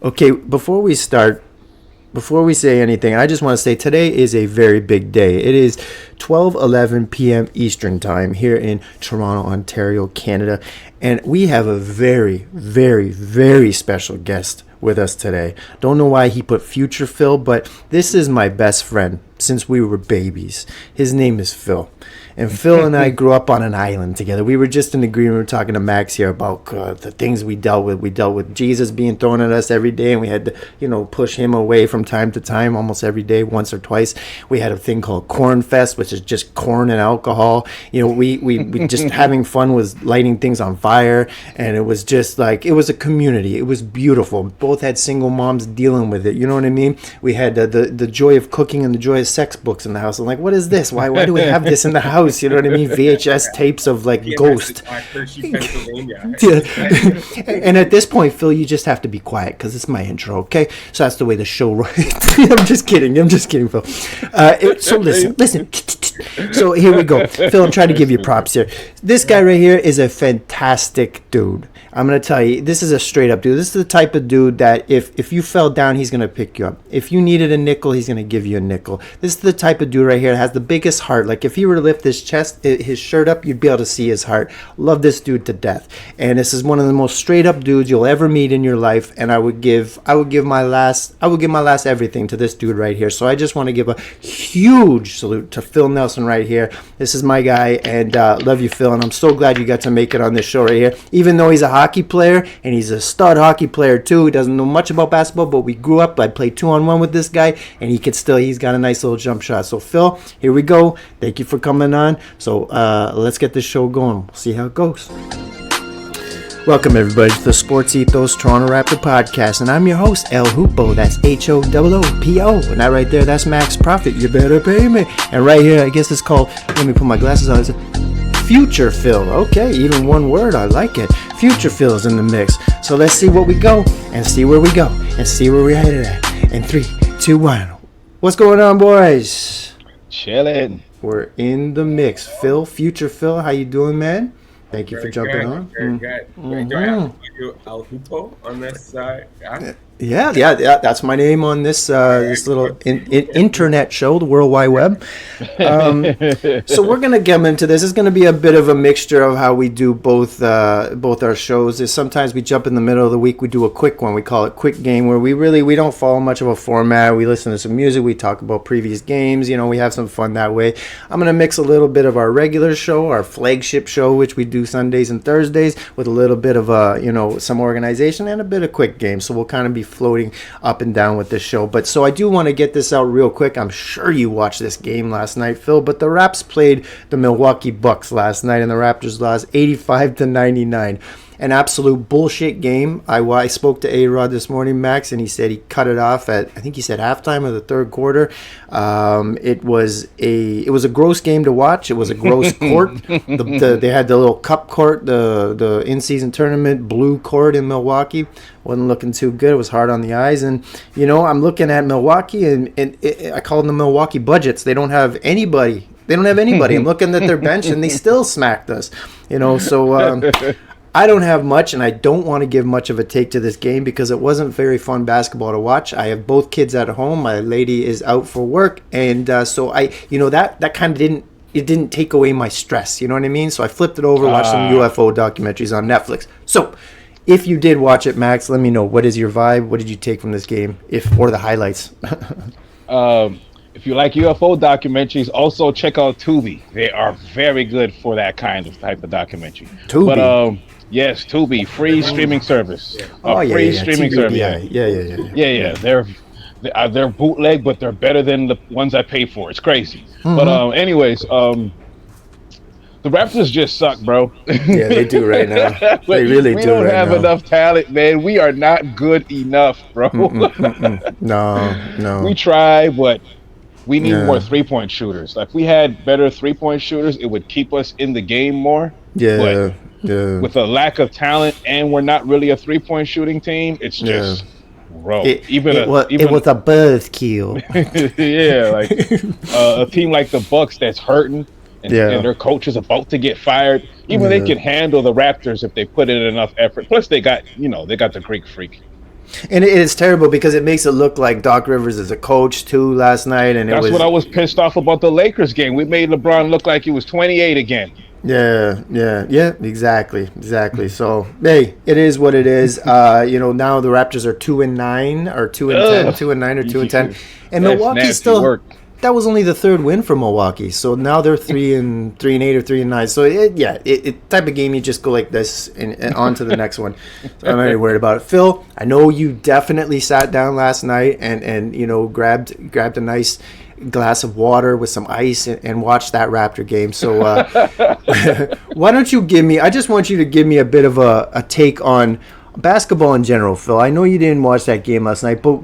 Okay, before we say anything, I just want to say today is a very big day. It is 12:11 p.m. Eastern Time here in Toronto, Ontario, Canada, and we have a very, very, very special guest with us today. Don't know why he put FuturePhil, but this is my best friend since we were babies. His name is Phil. And Phil and I grew up on an island together. We were just in agreement. We were talking to Max here about the things we dealt with. We dealt with Jesus being thrown at us every day, and we had to, push him away from time to time, almost every day, once or twice. We had a thing called Corn Fest, which is just corn and alcohol. We just having fun with lighting things on fire, and it was just like, it was a community. It was beautiful. Both had single moms dealing with it. You know what I mean? We had the joy of cooking and the joy of sex books in the house. I'm like, what is this? Why do we have this in the house? You know what I mean? VHS tapes of like Ghost. Yeah. And at this point, Phil, you just have to be quiet because it's my intro, okay? So that's the way the show runs. I'm just kidding, Phil. So listen. So here we go. Phil, I'm trying to give you props here. This guy right here is a fantastic dude. I'm going to tell you, this is a straight up dude. This is the type of dude that if you fell down, he's going to pick you up. If you needed a nickel, he's going to give you a nickel. This is the type of dude right here that has the biggest heart. Like if he were to lift his shirt up, you'd be able to see his heart. Love this dude to death. And this is one of the most straight up dudes you'll ever meet in your life. And I would give my last everything to this dude right here. So I just want to give a huge salute to Phil Nelson right here. This is my guy, and love you, Phil. And I'm so glad you got to make it on this show right here. Even though he's a hockey player, and he's a stud hockey player too. He doesn't know much about basketball, but we grew up. I played 2-on-1 with this guy, and he's got a nice little jump shot. So Phil, here we go. Thank you for coming on. So let's get this show going. We'll see how it goes. Welcome everybody to the Sports Ethos Toronto Raptor Podcast, and I'm your host, El Hoopo. That's HOOPO. And that right there, that's Max Profit. You better pay me. And right here, I guess it's called, let me put my glasses on, it's FuturePhil. Okay, even one word, I like it. FuturePhil is in the mix. So let's see what we go, and see where we go, and see where we're headed at. In 3, 2, 1. What's going on, boys? Chilling. We're in the mix. FuturePhil, how you doing, man? Thank you for jumping on. Very good. Do I have to do El Hoopo on this side? Yeah. That's my name on this little internet show, the World Wide Web. So we're gonna get into this. It's gonna be a bit of a mixture of how we do both our shows. Is sometimes we jump in the middle of the week. We do a quick one. We call it Quik Game, where we don't follow much of a format. We listen to some music. We talk about previous games. We have some fun that way. I'm gonna mix a little bit of our regular show, our flagship show, which we do Sundays and Thursdays, with a little bit of some organization and a bit of Quik Game. So we'll kind of be floating up and down with this show. But so I do want to get this out real quick. I'm sure you watched this game last night, Phil, but the Raps played the Milwaukee Bucks last night, and the Raptors lost 85-99. An absolute bullshit game. I spoke to A-Rod this morning, Max, and he said he cut it off at, I think he said halftime of the third quarter. It was a gross game to watch. It was a gross court. They had the little cup court, the in-season tournament blue court in Milwaukee. Wasn't looking too good. It was hard on the eyes. And, I'm looking at Milwaukee, and I call them the Milwaukee Budgets. They don't have anybody. I'm looking at their bench, and they still smacked us. So... I don't have much, and I don't want to give much of a take to this game because it wasn't very fun basketball to watch. I have both kids at home. My lady is out for work, and so that kind of didn't take away my stress. You know what I mean? So I flipped it over, watched some UFO documentaries on Netflix. So if you did watch it, Max, let me know. What is your vibe? What did you take from this game, or the highlights? If you like UFO documentaries, also check out Tubi. They are very good for that type of documentary. Tubi? But, yes, Tubi, free streaming service. Streaming service. Yeah. They're bootleg, but they're better than the ones I pay for. It's crazy. Mm-hmm. But anyways, the Raptors just suck, bro. Yeah, they do right now. They really do. We don't have enough talent, man. We are not good enough, bro. No. We try, but we need more three-point shooters. Like, if we had better three-point shooters, it would keep us in the game more. Yeah. With a lack of talent, and we're not really a three-point shooting team, it's just bro. It was a buzzkill. Yeah, like a team like the Bucks that's hurting, and their coach is about to get fired. Even they can handle the Raptors if they put in enough effort. Plus, they got the Greek Freak. And it is terrible because it makes it look like Doc Rivers is a coach too last night, and that's what I was pissed off about the Lakers game. We made LeBron look like he was 28 again. Yeah, exactly. So hey, it is what it is. Now the Raptors are 2-9 or 2-10, 2-9 or 2-10, and Milwaukee still. Work. That was only the third win for Milwaukee, so now they're 3-8 or 3-9. So it type of game you just go like this and on to the next one. So I'm not really worried about it. Phil, I know you definitely sat down last night and grabbed a nice glass of water with some ice and watched that Raptor game. So why don't you I just want you to give me a bit of a take on basketball in general, Phil. I know you didn't watch that game last night, but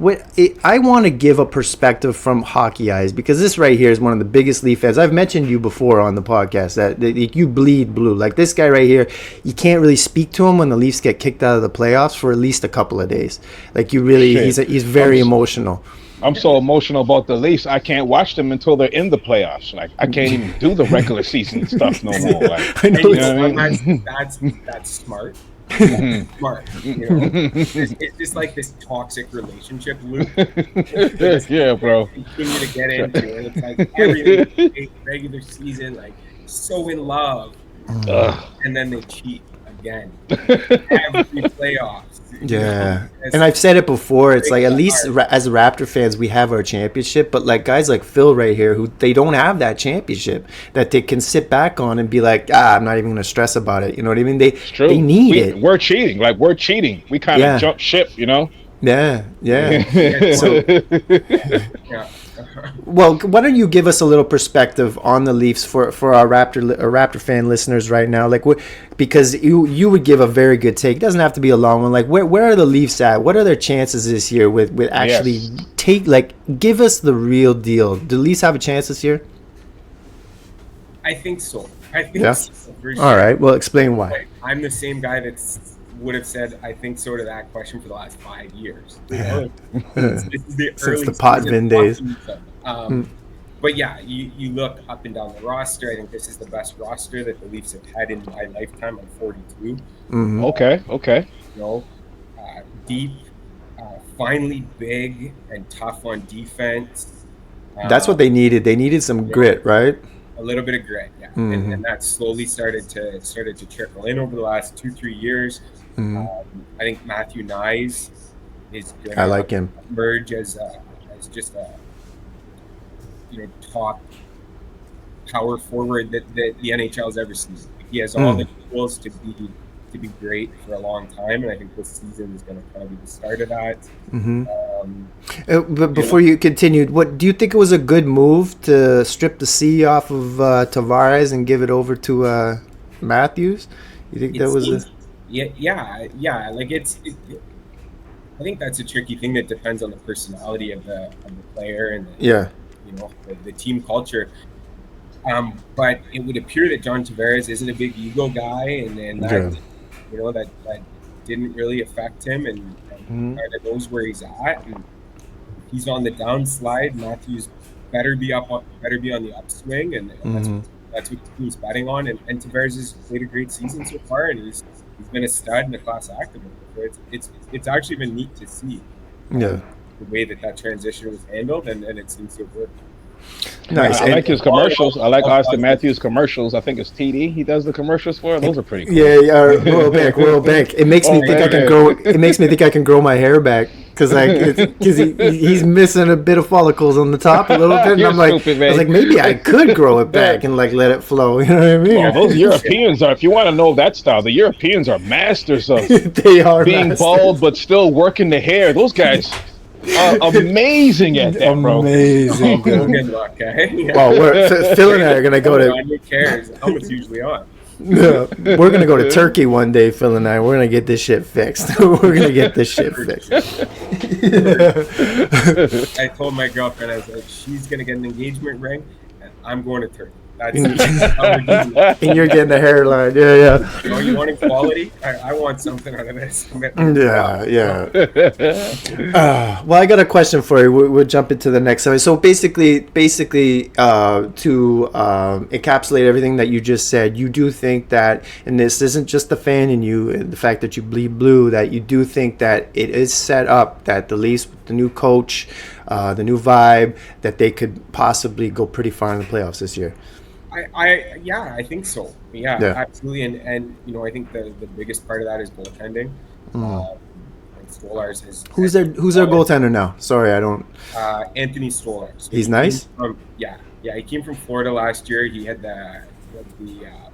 I want to give a perspective from hockey eyes, because this right here is one of the biggest Leaf fans. I've mentioned you before on the podcast that you bleed blue. Like this guy right here, you can't really speak to him when the Leafs get kicked out of the playoffs for at least a couple of days. Like he's very emotional. I'm so emotional about the Leafs. I can't watch them until they're in the playoffs. Like I can't even do the regular season stuff no more. Like, I know that's smart. Smart. It's just like this toxic relationship loop. Yeah, bro. Continue to get into it. It's like everything regular season, like so in love, and then they cheat again. Every playoffs. Yeah, and I've said it before. It's like at least as Raptor fans, we have our championship. But like guys like Phil right here, who they don't have that championship that they can sit back on and be like, I'm not even going to stress about it. You know what I mean? They need it. We're cheating. Like we're cheating. We kind of jump ship. You know? Yeah. So, well, why don't you give us a little perspective on the Leafs for our Raptor fan listeners right now? Like, because you would give a very good take. It doesn't have to be a long one. Like, where are the Leafs at? What are their chances this year with actually give us the real deal? Do the Leafs have a chance this year? I think so. So, for sure. All right. Well, explain why. I'm the same guy would have said I think so to that question for the last 5 years. This is the since the Potvin days. But yeah, you look up and down the roster. I think this is the best roster that the Leafs have had in my lifetime. I'm 42. Mm-hmm. Okay. Deep, finally big and tough on defense. That's what they needed. They needed some grit, right? A little bit of grit, yeah. Mm-hmm. And that slowly started to trickle in over the last 2-3 years. Mm-hmm. I think Matthew Nyes is going I like him. Emerge as just a top power forward that the NHL has ever seen. He has all the tools to be great for a long time, and I think this season is going to kind of be the start of that. Mm-hmm. But before you continue, what do you think it was a good move to strip the C off of Tavares and give it over to Matthews? You think that was Yeah. Like I think that's a tricky thing that depends on the personality of the player and the team culture. But it would appear that John Tavares isn't a big ego guy, and that that didn't really affect him, and kind of knows where he's at. And he's on the downslide. Matthews better be on the upswing, and that's what the team's betting on. And Tavares has played a great season so far, and he's been a stud and a class act. So it's actually been neat to see the way that transition was handled, and it seems to have worked. Nice. I like his commercials. I like Austin Matthews commercils. I think it's TD he does the commercials for. Those are pretty cool. Yeah, Royal Bank. It makes me think I can grow. It makes me think I can grow my hair back because he's missing a bit of follicles on the top a little bit, and I'm like, stupid, I was like, maybe I could grow it back and like let it flow. You know what I mean? Well, those Europeans are. If you want to know that style, the Europeans are masters of they are being bald but still working the hair. Those guys are amazing at that, bro. Amazing. Good luck, eh? Well, Phil and I are gonna go to. Who cares? Helmet's usually on. No, we're gonna go to Turkey one day, Phil and I. We're gonna get this shit fixed. We're gonna get this shit fixed. I told my girlfriend, I was like, she's gonna get an engagement ring, and I'm going to Turkey. That's and you're getting the hairline. Yeah. You want quality? I want something out of this. Yeah. Well, I got a question for you. We'll jump into the next one. So basically, to encapsulate everything that you just said, you do think that, and this isn't just the fan in you, the fact that you bleed blue, that you do think that it is set up that the Leafs, the new coach, the new vibe, that they could possibly go pretty far in the playoffs this year. I think so. Yeah. Absolutely. And I think the biggest part of that is goaltending. Stolarz is who's their goaltender now? Sorry, I don't. Anthony Stolarz. He's nice. He came from Florida last year. He had the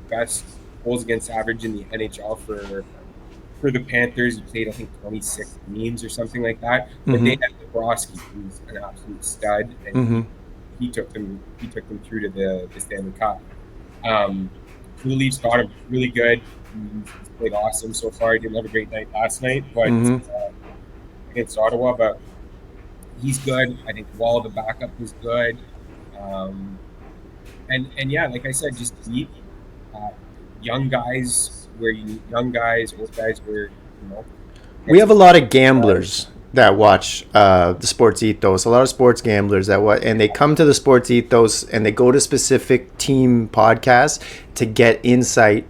best goals against average in the NHL for the Panthers. He played, I think, 26 games or something like that. But they had Bobrovsky, who's an absolute stud, and he took them through to the Stanley Cup. The Leafs got him really good. He's played awesome so far. He didn't have a great night last night, but against Ottawa. But he's good. I think Wall, the backup, was good. And like I said, just deep young guys. Old guys where we have a lot of gamblers that watch the Sports Ethos. A lot of sports gamblers and they come to the Sports Ethos and they go to specific team podcasts to get insight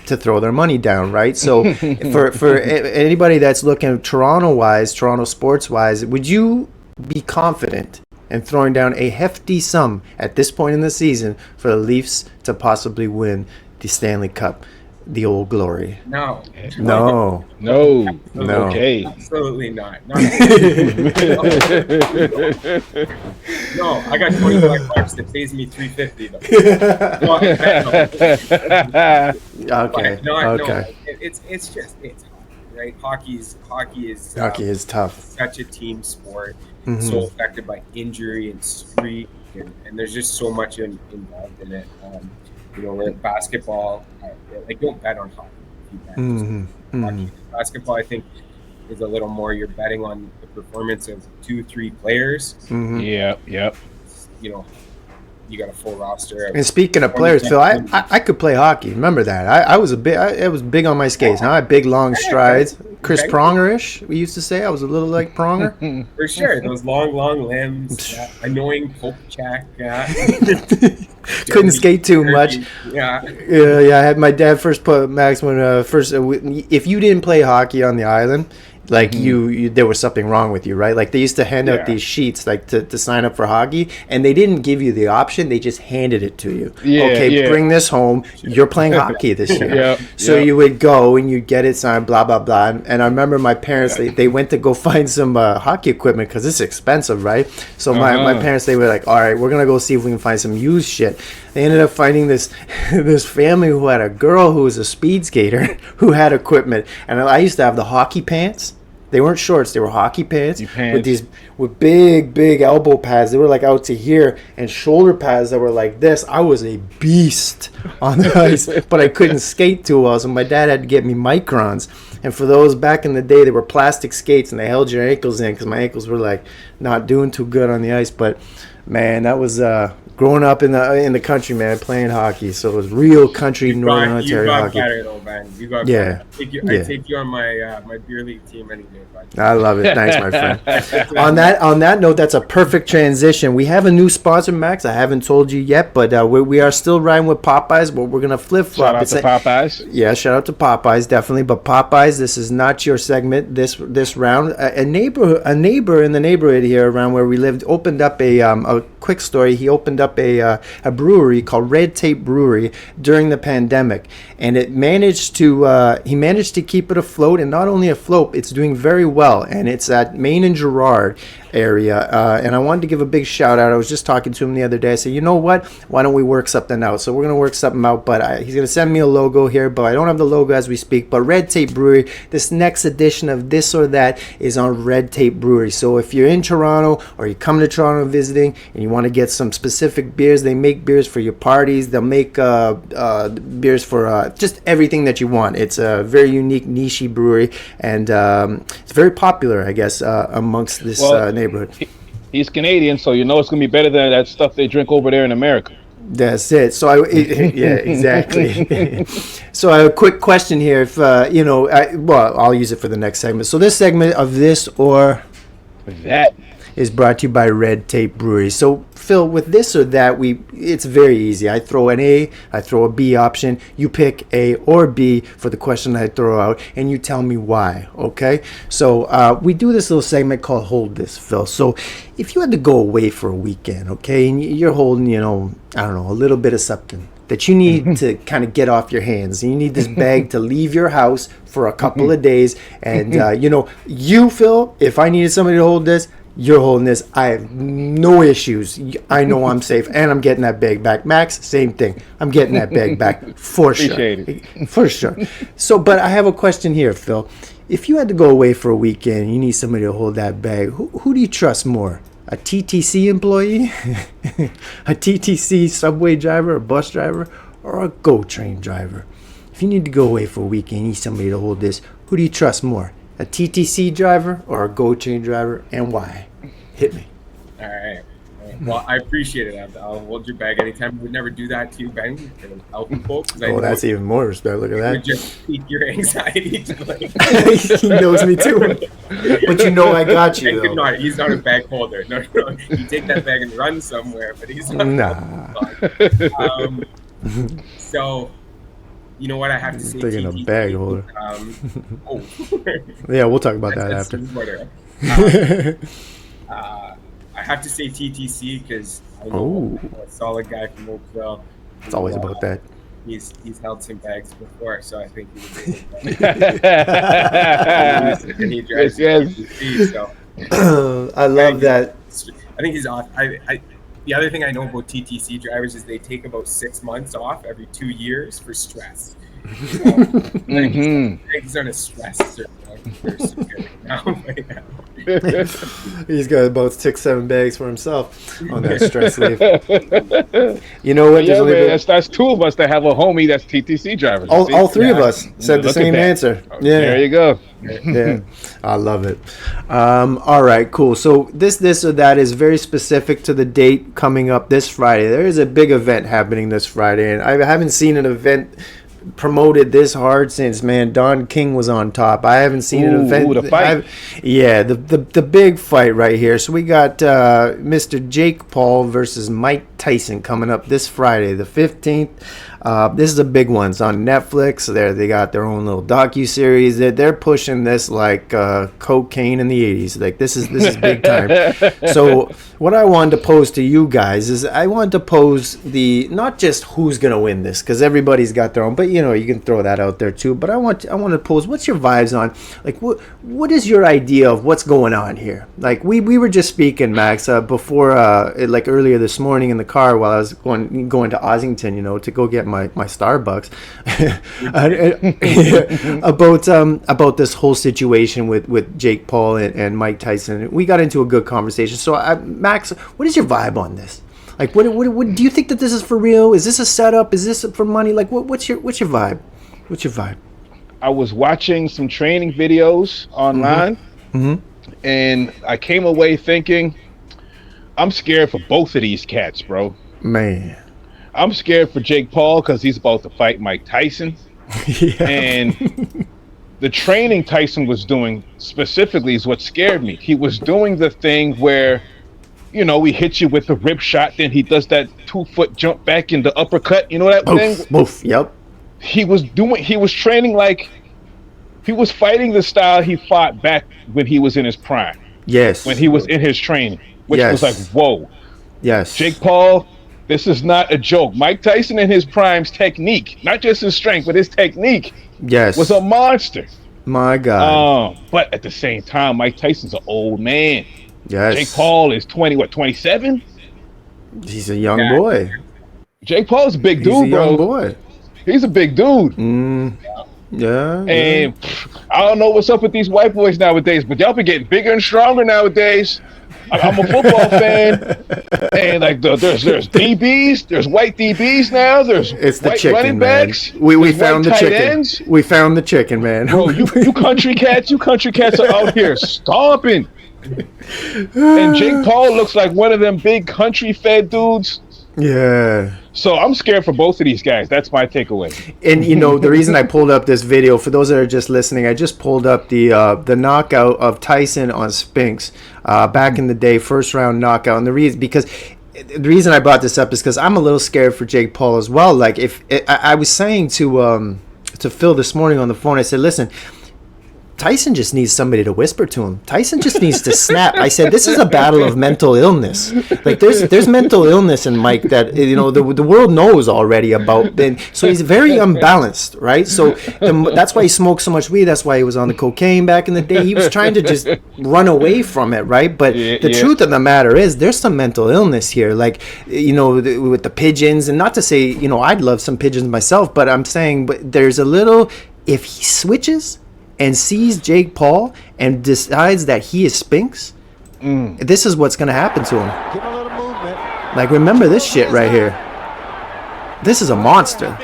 to throw their money down, right? So for anybody that's looking Toronto sports wise, would you be confident in throwing down a hefty sum at this point in the season for the Leafs to possibly win the Stanley Cup? The old glory. No. Okay. Absolutely not. No, I got $25 that pays me $350 though. Okay. No. It's hockey, right? Hockey is tough. Such a team sport. So affected by injury and streak, and there's just so much involved in it. Where basketball, don't bet on hockey. Hockey. Basketball, I think, is a little more. You're betting on the performance of 2-3 players. Yeah. You got a full roster. And speaking of players, Phil, I could play hockey. Remember that? I was big on my skates. I had big long strides. Chris Pronger-ish, we used to say. I was a little like Pronger. For sure. Those long limbs. Annoying poke check. Couldn't skate too much. Yeah. I had my dad first put Max when if you didn't play hockey on the island, like you there was something wrong with you, right? Like they used to hand out these sheets like to sign up for hockey, and they didn't give you the option, they just handed it to you. Bring this home, you're playing hockey this year. You would go and you'd get it signed, blah blah blah. And I remember my parents, they went to go find some hockey equipment because it's expensive, right? So my parents, they were like, all right, we're gonna go see if we can find some used shit. They ended up finding this family who had a girl who was a speed skater who had equipment, and I used to have the hockey pants. They weren't shorts; they were hockey pants with big elbow pads. They were like out to here, and shoulder pads that were like this. I was a beast on the ice, but I couldn't skate too well, so my dad had to get me microns. And for those back in the day, they were plastic skates, and they held your ankles in because my ankles were like not doing too good on the ice. But man, that was growing up in the country, man, playing hockey. So it was real country Northern Ontario hockey. You got better though, man. You got better. I take you on my beer league team any day. I love it. Thanks, my friend. On that note, that's a perfect transition. We have a new sponsor, Max. I haven't told you yet, but we are still riding with Popeyes, but we're gonna flip flop. Shout out to Popeyes. Yeah, shout out to Popeyes, definitely. But Popeyes, this is not your segment this round. A neighbor in the neighborhood here around where we lived opened up a quick story. He opened up a brewery called Red Tape Brewery during the pandemic, and he managed to keep it afloat, and not only afloat, it's doing very well. And it's at Main and Girard area, and I wanted to give a big shout out. I was just talking to him the other day. I said, you know what, why don't we work something out? So we're going to work something out, but he's going to send me a logo here, but I don't have the logo as we speak. But Red Tape Brewery, this next edition of This or That is on Red Tape Brewery. So if you're in Toronto or you come to Toronto visiting and you want to get some specific beers, they make beers for your parties. They'll make beers for just everything that you want. It's a very unique, niche brewery, and it's very popular, I guess, amongst this neighborhood. He's Canadian, so it's going to be better than that stuff they drink over there in America. That's it. So yeah, exactly. So a quick question here. If I'll use it for the next segment. So this segment of This or That is brought to you by Red Tape Brewery. So Phil, with This or That, it's very easy. I throw an A, I throw a B option. You pick A or B for the question I throw out, and you tell me why. Okay? So we do this little segment called Hold This, Phil. So if you had to go away for a weekend, okay, and you're holding, I don't know, a little bit of something that you need to kind of get off your hands. You need this bag to leave your house for a couple of days. And, you, Phil, if I needed somebody to hold this, you're holding this. I have no issues. I know I'm safe, and I'm getting that bag back. Max, same thing. I'm getting that bag back for sure. Appreciate it. For sure. So, but I have a question here, Phil. If you had to go away for a weekend and you need somebody to hold that bag, who do you trust more? A TTC employee, a TTC subway driver, a bus driver, or a GO train driver? If you need to go away for a week and you need somebody to hold this, who do you trust more? A TTC driver or a GO train driver, and why? Hit me. All right. Well, I appreciate it. I'll hold your bag anytime. I would never do that to you, Ben, and helping folks. Oh, that's even more respect. Look at that. Would just pique your anxiety to He knows me too. But I got you, though. He's not a bag holder. No. You take that bag and run somewhere, but he's not. Nah. So, you know what I have to say? Thinking a bag holder. Yeah, we'll talk about that after. I have to say TTC because I know a solid guy from Oakville. It's always about that. He's held some bags before, so I think he would be and he drives TTC, so. I love that. I think he's off. The other thing I know about TTC drivers is they take about 6 months off every 2 years for stress. He's on a stress now. He's got about 6-7 bags for himself on that stress leave. You know what? Yeah, man, that's two of us that have a homie that's TTC driver. All three of us said the same answer. Yeah, there you go. Yeah, I love it. All right, cool. So this or that is very specific to the date coming up this Friday. There is a big event happening this Friday, and I haven't seen an event promoted this hard since Don King was on top. I haven't seen an event. The fight. The big fight right here. So we got Mr. Jake Paul versus Mike Tyson coming up this Friday, the 15th. This is a big one. It's on Netflix. They got their own little docu-series. They're pushing this like cocaine in the 80s. Like this is big time. So what I wanted to pose to you guys is I wanted to pose not just who's gonna win this, because everybody's got their own, but you can throw that out there too. But I want to pose, what's your vibes on, like what is your idea of what's going on here? Like we were just speaking, Max, before like earlier this morning in the car while I was going to Ossington, to go get my Starbucks about this whole situation with Jake Paul and Mike Tyson. We got into a good conversation. So Max, what is your vibe on this? Like, what do you think that this is for real? Is this a setup? Is this for money? Like, what's your vibe? What's your vibe? I was watching some training videos online, and I came away thinking, I'm scared for both of these cats, bro. Man. I'm scared for Jake Paul because he's about to fight Mike Tyson. Yeah. And the training Tyson was doing specifically is what scared me. He was doing the thing where, he hits you with the rip shot, then he does that 2-foot jump back in the uppercut. You know that thing? Oof, yep. He was training like he was fighting the style he fought back when he was in his prime. Yes. When he was in his training, which was like, whoa. Yes. Jake Paul, this is not a joke. Mike Tyson in his prime's technique, not just his strength, but his technique, was a monster. My God. But at the same time, Mike Tyson's an old man. Yes. Jake Paul is 27? He's a young boy. Jake Paul's a big dude, He's a young bro. boy. He's a big dude. Yeah. And I don't know what's up with these white boys nowadays, but y'all be getting bigger and stronger nowadays. I'm a football fan, and like there's DBs, there's white DBs now. It's the white chicken, running backs. Man. We found the chicken. Ends. We found the chicken, man. Bro, you country cats are out here stomping. And Jake Paul looks like one of them big country fed dudes Yeah. So I'm scared for both of these guys. That's my takeaway. And the reason I pulled up this video, for those that are just listening, I just pulled up the knockout of Tyson on Spinks back in the day, first round knockout. And the reason I brought this up is because I'm a little scared for Jake Paul as well. Like I was saying to Phil this morning on the phone, I said, listen, Tyson just needs somebody to whisper to him. Tyson just needs to snap. I said, this is a battle of mental illness. Like there's mental illness in Mike that the world knows already about. And so he's very unbalanced, right? So that's why he smoked so much weed. That's why he was on the cocaine back in the day. He was trying to just run away from it, right? But the truth of the matter is, there's some mental illness here. Like with the pigeons, and not to say I'd love some pigeons myself, but I'm saying, but there's a little, if he switches and sees Jake Paul and decides that he is Spinks, this is what's going to happen to him. Like, remember this shit right here. This is a monster.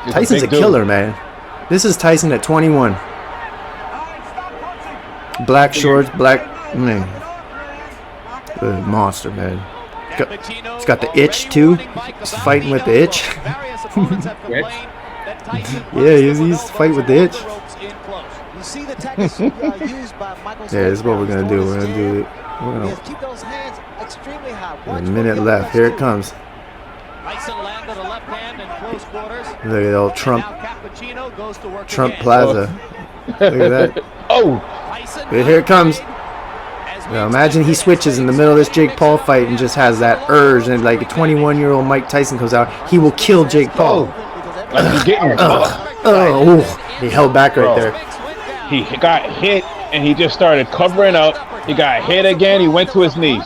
Tyson's a killer, man. This is Tyson at 21. Black shorts, black... Man. Monster, man. He's got the itch, too. He's fighting with the itch. Yeah, he's fighting with the itch. Yeah, this is what we're gonna do. We're gonna do it. A minute left. Here it comes. Look at old Trump Plaza. Look at that. Oh, here it comes. Now imagine he switches in the middle of this Jake Paul fight and just has that urge, and like a 21-year-old Mike Tyson comes out, he will kill Jake Paul. He held back right there. He got hit and he just started covering up. He got hit again. He went to his knees.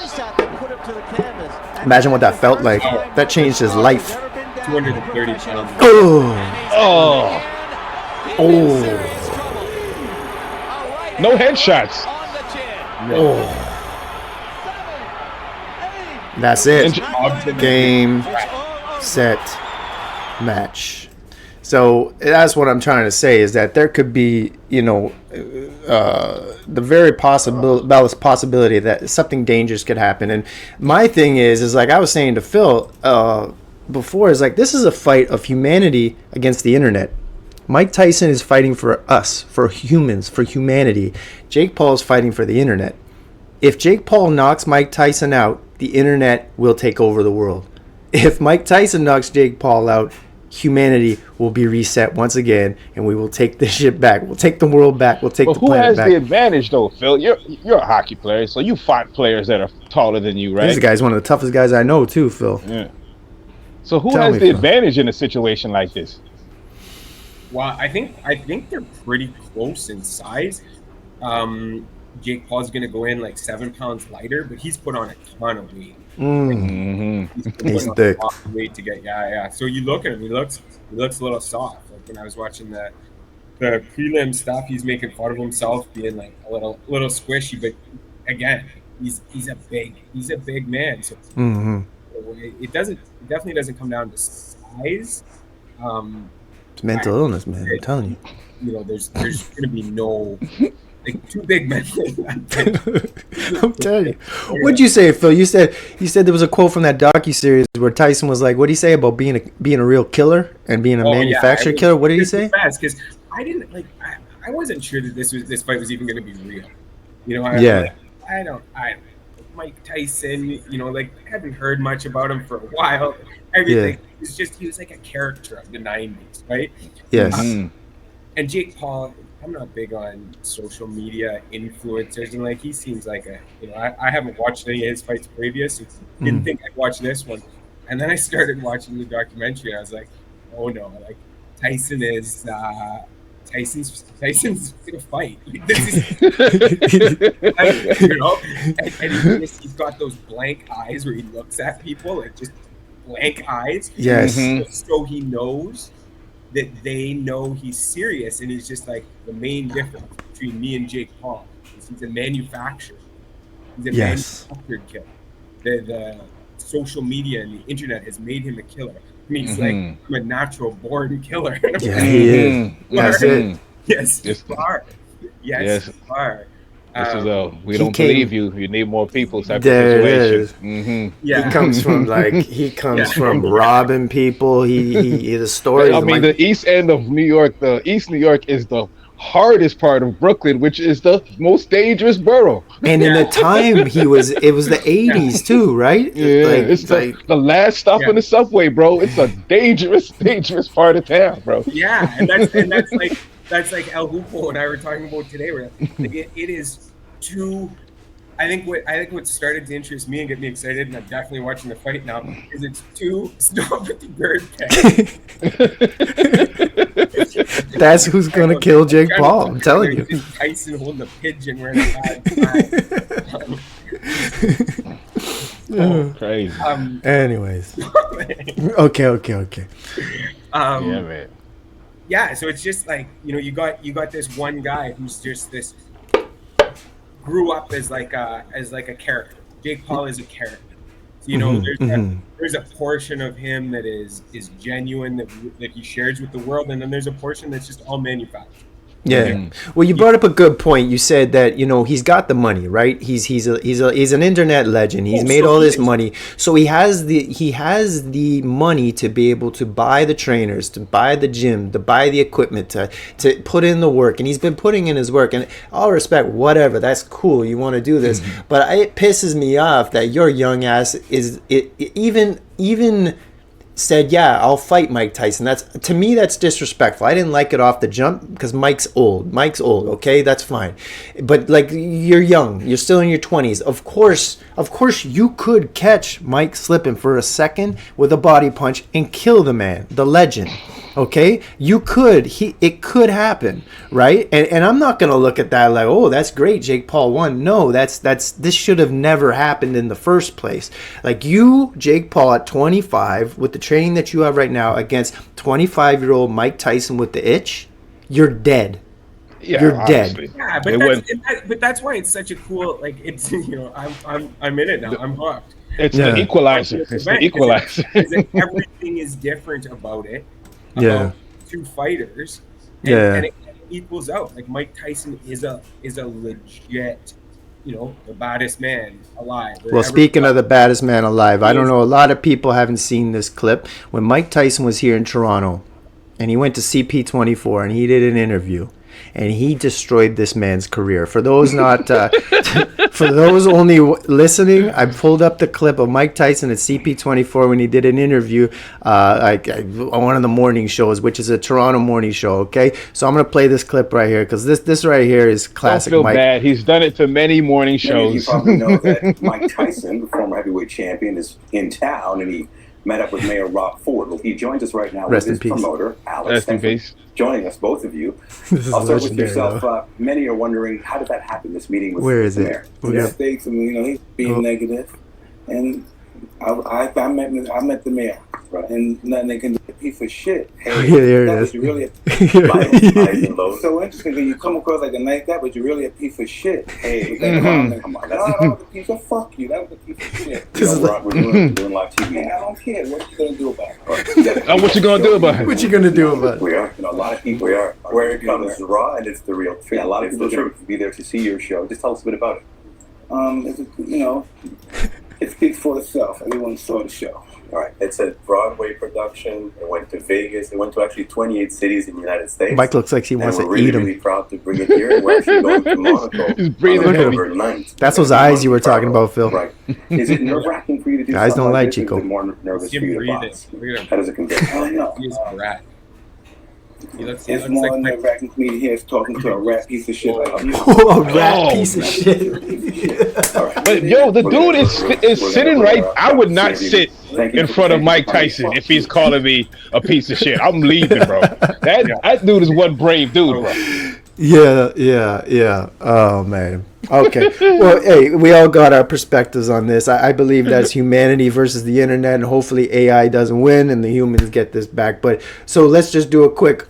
Imagine what that felt like. That changed his life. 230 pounds. No headshots. That's it. Game, set, match. So that's what I'm trying to say, is that there could be, the very possibility that something dangerous could happen. And my thing is like I was saying to Phil before, is like, this is a fight of humanity against the internet. Mike Tyson is fighting for us, for humans, for humanity. Jake Paul is fighting for the internet. If Jake Paul knocks Mike Tyson out, the internet will take over the world. If Mike Tyson knocks Jake Paul out, humanity will be reset once again, and we will take this shit back. We'll take the world back. We'll take the planet back. Who has the advantage, though, Phil? You're a hockey player, so you fought players that are taller than you, right? This guy's one of the toughest guys I know, too, Phil. Yeah. So who has the advantage in a situation like this? Well, I think they're pretty close in size. Jake Paul's going to go in like 7 pounds lighter, but he's put on a ton of weight. He's thick. Weight to get, yeah. So you look at him, he looks a little soft. Like when I was watching the prelim stuff, he's making fun of himself being like a little squishy. But again, he's a big man. So it definitely doesn't come down to size. It's mental illness, man. I'm telling you. There's going to be no. Like two big men. I'm telling you. What'd you say, Phil? You said there was a quote from that docuseries where Tyson was like, "What'd he say about being a real killer and being a manufactured killer?" What did he say? Because I wasn't sure that this fight was even going to be real. Mike Tyson. I haven't heard much about him for a while. Everything he was like a character of the '90s, right? Yes. And Jake Paul. I'm not big on social media influencers, and he seems like I haven't watched any of his fights previous. So didn't think I'd watch this one, and then I started watching the documentary. And I was like, oh no, Tyson is Tyson's gonna fight. This is, and he's got those blank eyes where he looks at people and just blank eyes. Yes. So he knows that they know he's serious, and he's just like, the main difference between me and Jake Paul is he's a manufacturer. He's a manufactured killer. The social media and the internet has made him a killer. I mean, he's like, I'm a natural born killer. Yeah, he is. That's it. Yes, you are. Yes, you are. This is we don't believe you. You need more people type of situation. Mm-hmm. Yeah, he comes from from robbing people. He the story. I mean, the east end of New York, the East New York is the hardest part of Brooklyn, which is the most dangerous borough. And in the time it was the 80s too, right? Yeah, it's the last stop on the subway, bro. It's a dangerous part of town, bro. Yeah, and that's like El Hoopo and I were talking about today, where it is too. I think what started to interest me and get me excited, and I'm definitely watching the fight now, is it's too stop at the bird pen. That's who's gonna kill Jake Paul. I'm telling you. Tyson holding a pigeon wearing a bad crazy. Anyways. Okay. Yeah, man. Yeah, so it's just like, you got this one guy who's just this grew up as like a character. Jake Paul is a character. So, there's a portion of him that is genuine that he shares with the world, and then there's a portion that's just all manufactured. Yeah. Well, you brought up a good point. You said that he's got the money, right? He's an internet legend. He's made all this money, so he has the money to be able to buy the trainers, to buy the gym, to buy the equipment, to put in the work, and he's been putting in his work. And all respect, whatever, that's cool. You want to do this, but it pisses me off that your young ass even said, yeah, I'll fight Mike Tyson. To me, that's disrespectful. I didn't like it off the jump because Mike's old, okay? That's fine. But like, you're young. You're still in your 20s. Of course you could catch Mike slipping for a second with a body punch and kill the man, the legend. Okay, you could. It could happen, right? And I'm not gonna look at that like, oh, that's great, Jake Paul won. No, this should have never happened in the first place. Like you, Jake Paul, at 25, with the training that you have right now against 25-year-old Mike Tyson with the itch, you're dead. Yeah, you're honestly. Dead. Yeah, but that's why it's such a cool. Like it's I'm in it now. I'm hooked. It's the equalizer. It's the equalizer. Everything is different about it. Two fighters, and it equals out. Like Mike Tyson is a legit, the baddest man alive. Well, speaking of the baddest man alive, I don't know, a lot of people haven't seen this clip. When Mike Tyson was here in Toronto, and he went to CP24 and he did an interview, and he destroyed this man's career. For those for those only listening, I pulled up the clip of Mike Tyson at CP24 when he did an interview on one of the morning shows, which is a Toronto morning show. Okay, so I'm gonna play this clip right here because this right here is classic. Don't feel Mike. Bad. He's done it to many morning shows. You probably know that Mike Tyson, the former heavyweight champion, is in town, and he met up with Mayor Rob Ford. Well, he joins us right now with his promoter, Alex. Rest in peace. Joining us, both of you. I'll start with yourself. Many are wondering, how did that happen, this meeting with the mayor? In the States, and he's being negative. And I met the mayor. Right. And nothing they can do. A piece of shit. Hey, there that it was is. really so interesting because you come across like a nice guy, but you're really a piece of shit. Hey, come on, that was a piece of fuck you. That was a piece of shit. We're doing live TV. I don't care. What you gonna do about it? What you gonna do about it? What you gonna do about it? We are. A lot of people are. Where it comes raw, and it's the real truth. Yeah, a lot of people are going to be there to see your show. Just tell us a bit about it. It speaks for itself. Everyone saw the show. All right. It's a Broadway production. It went to Vegas. It went to actually 28 cities in the United States. Mike looks like he wants to eat him. We're really proud to bring it here. We're actually going to Monaco. He's breathing November 9th. That's those eyes you were talking about, Phil. Right. Is it nerve-wracking for you to do guys don't like this? Chico. Is it more nervous for you to box? How does it compare? I don't know. He's a rat. It's more nerve-wracking for me to hear talking to a rat piece of shit like you. A rat piece of shit. But yo, the dude is sitting right. I would not sit in front of Mike Tyson if he's calling me a piece of shit. I'm leaving, bro. That dude is one brave dude, bro. Yeah. Oh, man. Okay. Well, hey, we all got our perspectives on this. I believe that's humanity versus the internet, and hopefully AI doesn't win and the humans get this back. But so let's just do a quick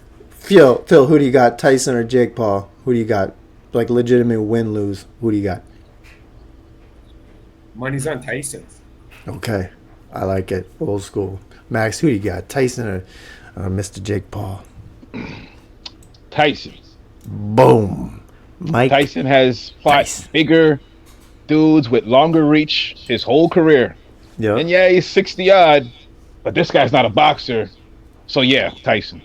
Phil, who do you got? Tyson or Jake Paul? Who do you got? Like legitimate win-lose. Who do you got? Money's on Tyson. Okay. I like it. Old school. Max, who do you got? Tyson or Mr. Jake Paul? Tyson. Boom. Tyson has fought bigger dudes with longer reach his whole career. Yeah. And yeah, he's 60 odd, but this guy's not a boxer. So yeah, Tyson.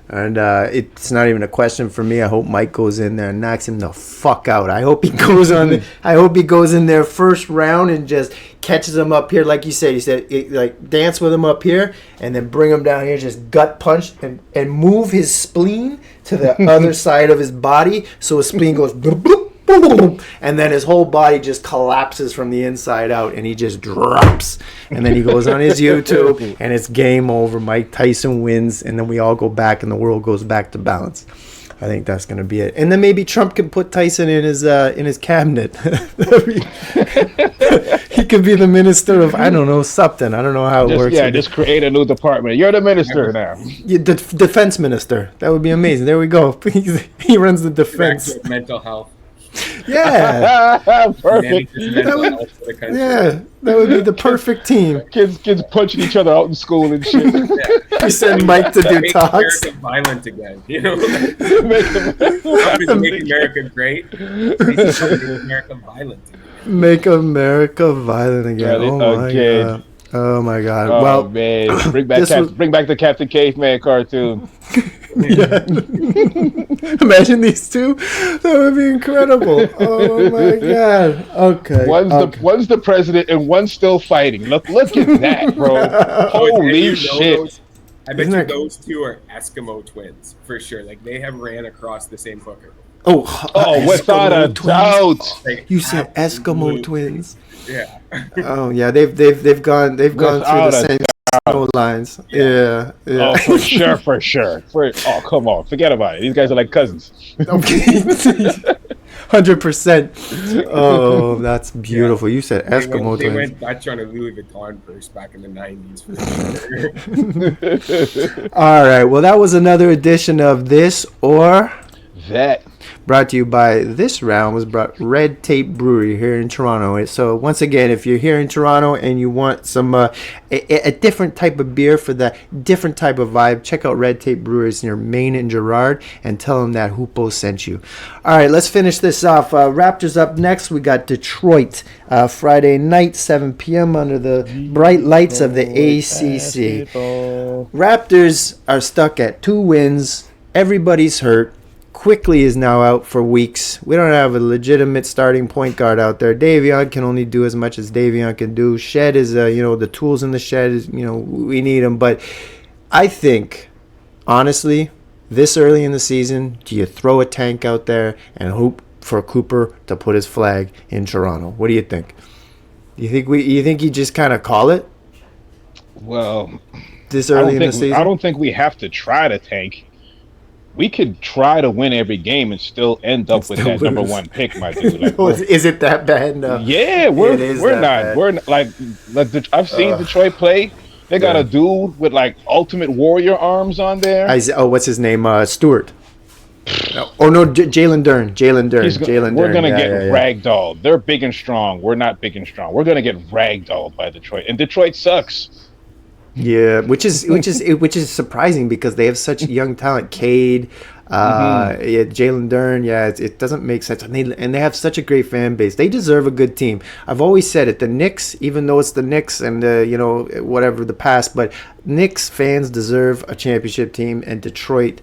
And it's not even a question for me. I hope Mike goes in there and knocks him the fuck out. I hope he goes I hope he goes in there first round and just catches him up here, like you said. He said, like, dance with him up here and then bring him down here, just gut punch and move his spleen to the other side of his body, so his spleen goes bloop, bloop, and then his whole body just collapses from the inside out and he just drops, and then he goes on his YouTube and it's game over. Mike Tyson wins, and then we all go back and the world goes back to balance. I think that's going to be it. And then maybe Trump can put Tyson in his cabinet. He could be the minister of, I don't know, something. I don't know how it works. Yeah, just create a new department. You're the minister now. The defense minister. That would be amazing. There we go. He runs the defense. Mental health. Yeah. Perfect. That would be the perfect team. Kids punching each other out in school and shit. We send Mike to do talks. Make America violent again. You know, make America great. Make America violent again. Make America violent again. Oh my god. Oh, well, man. Bring back the Captain Caveman cartoon. Yeah. Imagine these two. That would be incredible. Oh my god. Okay. One's the president and one's still fighting. Look at that, bro. Holy shit. I bet you those two are Eskimo twins for sure. Like, they have ran across the same hooker. Oh, without a doubt. You said Eskimo twins. Yeah. Oh yeah, they've gone through the same lines. Yeah. Oh, for sure. Oh, come on, forget about it. These guys are like cousins. Okay. 100%. Oh, that's beautiful. You said Eskimo twins. They went Dutch on a Louis Vuitton purse back in the 90s. For sure. All right. Well, that was another edition of This or That. Brought to you by, this round was brought Red Tape Brewery here in Toronto. So once again, if you're here in Toronto and you want some a different type of beer for that different type of vibe, check out Red Tape Brewery. It's near Main and Gerrard, and tell them that Hoopo sent you. All right, let's finish this off. Raptors up next. We got Detroit Friday night, 7 p.m. under the bright lights of the ACC. Raptors are stuck at 2 wins. Everybody's hurt. Quickly is now out for weeks. We don't have a legitimate starting point guard out there. Davion can only do as much as Davion can do. Shed is, the tools in the shed is, we need them. But I think, honestly, this early in the season, do you throw a tank out there and hope for Cooper to put his flag in Toronto? What do you think? You think you just kind of call it? Well, this early in the season, I don't think we have to try to tank. We could try to win every game and still end up with that number 1 pick, my dude. Like, is it that bad? No. Yeah, we're not. We're like I've seen Detroit play. They got a dude with like Ultimate Warrior arms on there. What's his name? Stewart. Jalen Dern. We're gonna get ragdolled. They're big and strong. We're not big and strong. We're gonna get ragdolled by Detroit, and Detroit sucks. Yeah, which is surprising because they have such young talent. Cade, Jalen Dern. Yeah, it doesn't make sense, and they have such a great fan base. They deserve a good team. I've always said it. The Knicks, even though it's the Knicks and whatever the past, but Knicks fans deserve a championship team, and Detroit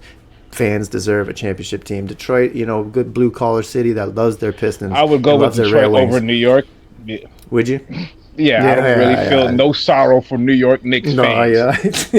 fans deserve a championship team. Detroit, good blue collar city that loves their Pistons. I would go with Detroit over New York. Yeah. Would you? Yeah, I don't really feel no sorrow for New York Knicks fans.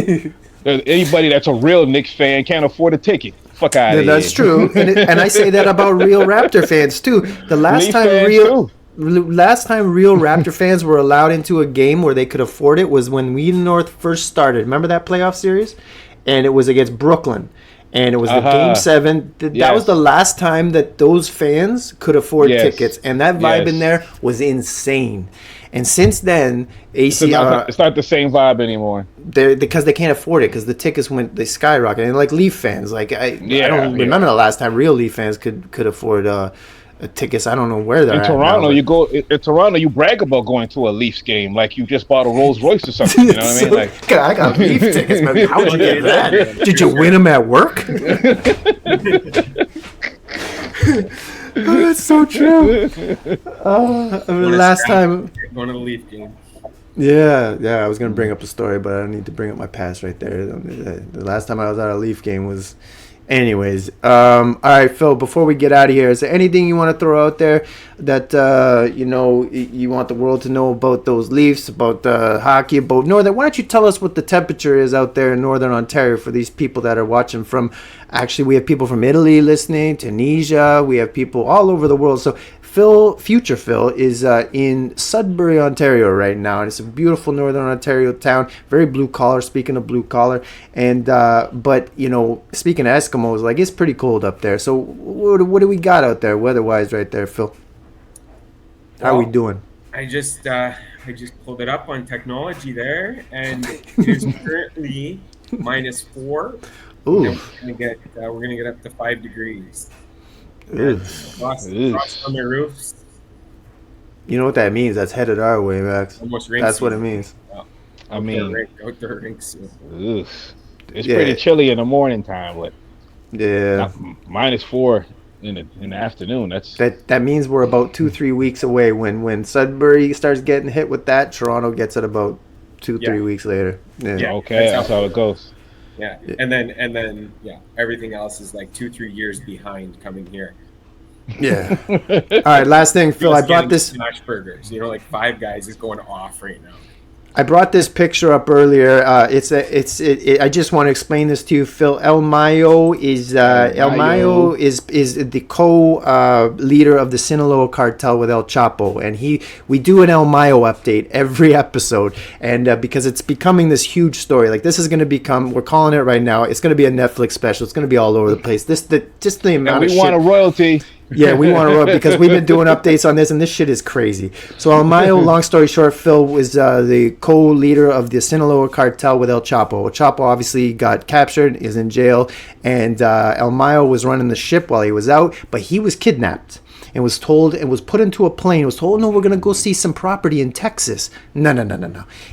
Anybody that's a real Knicks fan can't afford a ticket. Fuck out of here. That's true, and I say that about real Raptor fans too. The last time real Raptor fans were allowed into a game where they could afford it was when Wheaton North first started. Remember that playoff series? And it was against Brooklyn. And it was the Game 7. That was the last time that those fans could afford tickets. And that vibe in there was insane. And since then, it's not the same vibe anymore. Because they can't afford it, because the tickets they skyrocketed. And like Leaf fans, I don't remember the last time real Leaf fans could afford tickets. I don't know where they're at. In Toronto, you brag about going to a Leafs game like you just bought a Rolls Royce or something. You know what I mean? Like, I got Leaf tickets, man. How would you get that? Did you win them at work? Oh, that's so true. Last time going to the Leaf game. Yeah, I was gonna bring up a story, but I don't need to bring up my past right there. The last time I was at a Leaf game was, anyways. All right, Phil. Before we get out of here, is there anything you want to throw out there that you want the world to know about those Leafs, about hockey, about Northern? Why don't you tell us what the temperature is out there in Northern Ontario for these people that are watching from? Actually, we have people from Italy listening, Tunisia. We have people all over the world. So FuturePhil is in Sudbury, Ontario right now, and it's a beautiful Northern Ontario town, very blue collar. Speaking of blue collar, and but speaking of Eskimos, like it's pretty cold up there. So what do we got out there weather-wise right there, Phil? How are we doing? I just pulled it up on technology there, and it is currently -4. Ooh. We're gonna get up to 5 degrees. Frost on the roofs. You know what that means? That's headed our way, Max. That's what it means. Outdoor rinks. It's pretty chilly in the morning time, but -4 in the afternoon. That means we're about 2-3 weeks away. When Sudbury starts getting hit with that, Toronto gets it about 2-3 weeks later. Yeah. Okay, that's how it goes. Yeah, and then everything else is like 2-3 years behind coming here. Yeah. All right, last thing, Phil. I brought this smash burgers. Like Five Guys is going off right now. I brought this picture up earlier. I just want to explain this to you, Phil. El Mayo is the co-leader of the Sinaloa cartel with El Chapo, and we do an El Mayo update every episode, and because it's becoming this huge story. Like this is going to become, we're calling it right now. It's going to be a Netflix special. It's going to be all over the place. The amount of shit. We want a royalty. Yeah, we want to roll because we've been doing updates on this, and this shit is crazy. So El Mayo, long story short, Phil was the co-leader of the Sinaloa cartel with El Chapo. El Chapo obviously got captured, is in jail, and El Mayo was running the ship while he was out, but he was kidnapped and was told and was put into a plane. Was told, no, we're going to go see some property in Texas. No.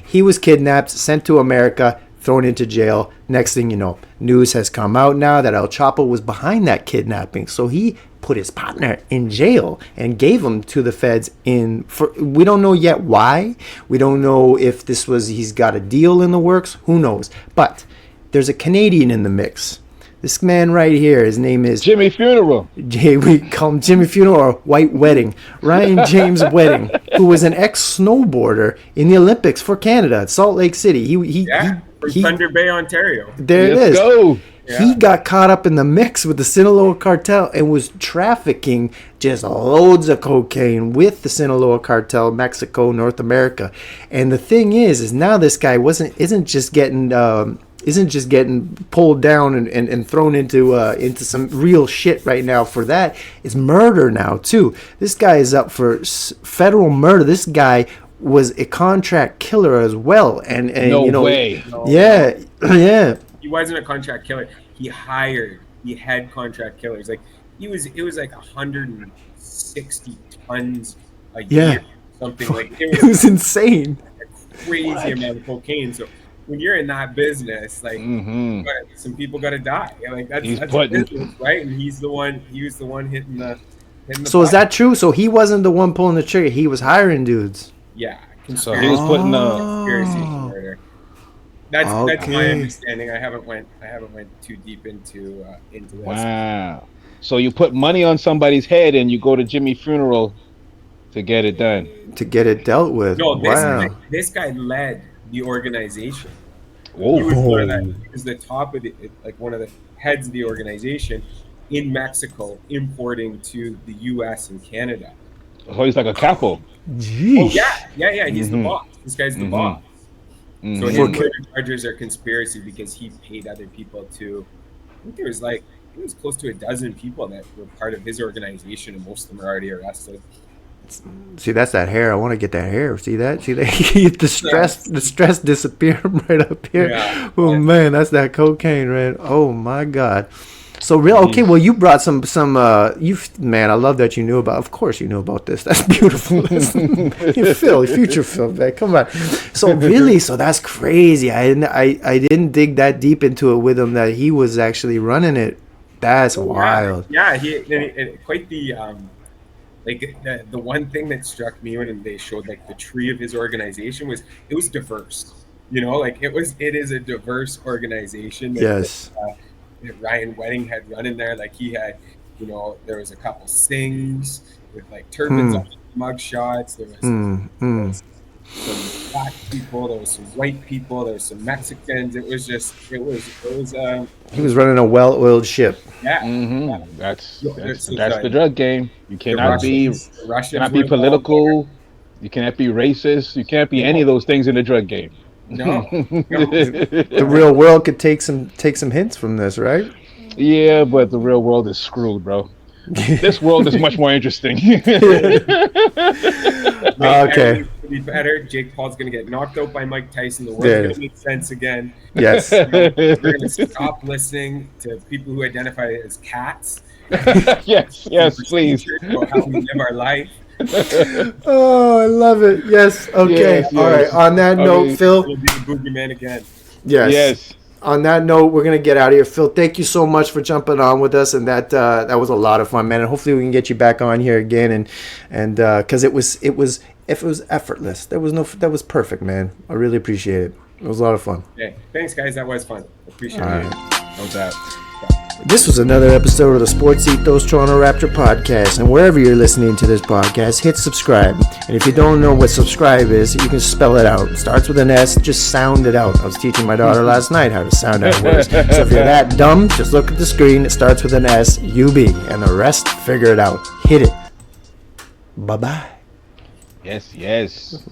He was kidnapped, sent to America, thrown into jail. Next thing you know, news has come out now that El Chapo was behind that kidnapping. So he put his partner in jail and gave him to the feds we don't know yet why. We don't know if he's got a deal in the works. Who knows? But there's a Canadian in the mix. This man right here, his name is Jimmy Funeral. We call him Jimmy Funeral or White Wedding. Ryan James Wedding, who was an ex-snowboarder in the Olympics for Canada at Salt Lake City. From Thunder Bay, Ontario. There it is. Go. Yeah. He got caught up in the mix with the Sinaloa cartel and was trafficking just loads of cocaine with the Sinaloa cartel, Mexico, North America. And the thing is now this guy isn't just getting pulled down and thrown into some real shit right now for that. It's murder now too. This guy is up for federal murder. This guy was a contract killer as well. And no way. Yeah. He wasn't a contract killer. He had contract killers. Like it was like 160 tons a year. Something like it was insane. A crazy amount of cocaine. So when you're in that business, like some people got to die. Like that's business, right? And he was the one hitting the So is that true? So he wasn't the one pulling the trigger. He was hiring dudes. Yeah. So he was putting conspiracy murder. That's my understanding. I haven't went too deep into this. Wow. So you put money on somebody's head and you go to Jimmy Funeral to get it done. To get it dealt with. No, this guy led the organization. Oh. He was the top of one of the heads of the organization in Mexico, importing to the US and Canada. So he's like a capo. Jeez. Oh yeah. He's the boss. This guy's the boss. So his murder charges are conspiracy because he paid other people to. I think there was close to a dozen people that were part of his organization, and most of them are already arrested. See, that's that hair. I want to get that hair. See that? The stress disappeared right up here. Yeah. Oh man, that's that cocaine, right? Oh my God. So real okay. Well, you brought some. Man, I love that you knew about. Of course, you knew about this. That's beautiful. FuturePhil, man. Come on. So really, that's crazy. I didn't dig that deep into it with him that he was actually running it. That's wild. Yeah, he quite the Like the one thing that struck me when they showed like the tree of his organization was it was diverse. Like it is a diverse organization that Ryan Wedding had run in there. Like he had, there was a couple Sings with like turbans on mug shots. There was some black people, there was some white people, there was some Mexicans. He was running a well-oiled ship. Yeah. Mm-hmm. That's the drug game. You cannot be political. You cannot be racist. You can't be any of those things in the drug game. No. The real world could take some hints from this, right? Yeah, but the real world is screwed, bro. This world is much more interesting. Okay. To be better, Jake Paul's going to get knocked out by Mike Tyson. The world's going to make sense again. Yes. We're going to stop listening to people who identify as cats. Yes, please. About how we live our life. Oh, I love it. Yes. Okay. Yes. All right. On that note, Phil. We'll be the boogeyman again. Yes. On that note, we're gonna get out of here. Phil, thank you so much for jumping on with us, and that was a lot of fun, man. And hopefully we can get you back on here again, and because it was effortless. That was perfect, man. I really appreciate it. It was a lot of fun. Yeah, thanks, guys. That was fun. Appreciate it. No doubt. This was another episode of the Sports Ethos Toronto Raptor podcast, and wherever you're listening to this podcast, hit subscribe. And if you don't know what subscribe is, you can spell it out. It starts with an S, just sound it out. I was teaching my daughter last night how to sound out words. So if you're that dumb, just look at the screen. It starts with an S, UB, and the rest, figure it out. Hit it. Bye-bye. Yes.